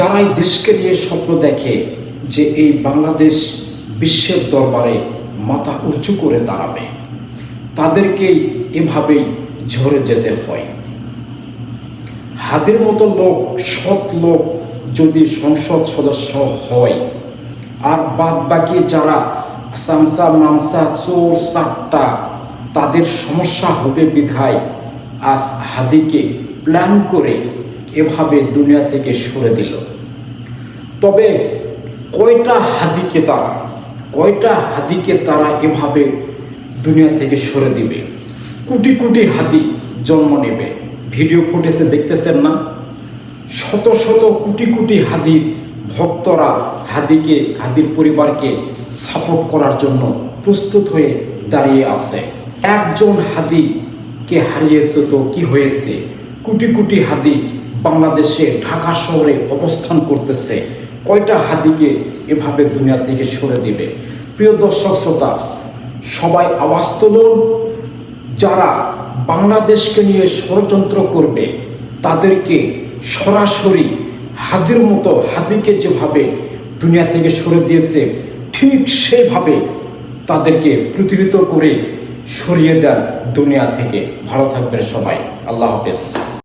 যারা এই দেশকে নিয়ে স্বপ্ন দেখে যে এই বাংলাদেশ বিশ্বের দরবারে মাথা উঁচু করে দাঁড়াবে, তাদেরকেই এভাবেই ঝরে যেতে হয়। হাদির মতো লোক, সৎ লোক যদি সংসদ সদস্য হয়, আর বাদ বাকি যারা সামসা মামসা চোর সাট্টা, তাদের সমস্যা হবে বিধায় আজ হাদিকে প্ল্যান করে এভাবে দুনিয়া থেকে সরে দিল। তবে কয়টা হাদিকে তারা এভাবে দুনিয়া থেকে সরে দিবে? কোটি কোটি হাদি জন্ম নেবে। ভিডিও ফুটেজে দেখতেছেন না, শত শত কোটি কোটি হাদির ভক্তরা হাদির পরিবারকে সাপোর্ট করার জন্য প্রস্তুত হয়ে দাঁড়িয়ে আছে। একজন হাদিকে হারিয়েছে তো কি হয়েছে? কোটি কোটি হাদি বাংলাদেশে ঢাকা শহরে অবস্থান করতেছে। কয়টা হাদিকে এভাবে দুনিয়া থেকে সরে দিবে? প্রিয় দর্শক শ্রোতা, সবাই আওয়াজ তুলুন। যারা বাংলাদেশকে নিয়ে ষড়যন্ত্র করবে, তাদেরকে সরাসরি হাদির মতো, হাদিকে যেভাবে দুনিয়া থেকে সরে দিয়েছে, ঠিক সেভাবে তাদেরকে প্রতিহত করে সরিয়ে দেন দুনিয়া থেকে। ভালো থাকবেন সবাই। আল্লাহ হাফেজ।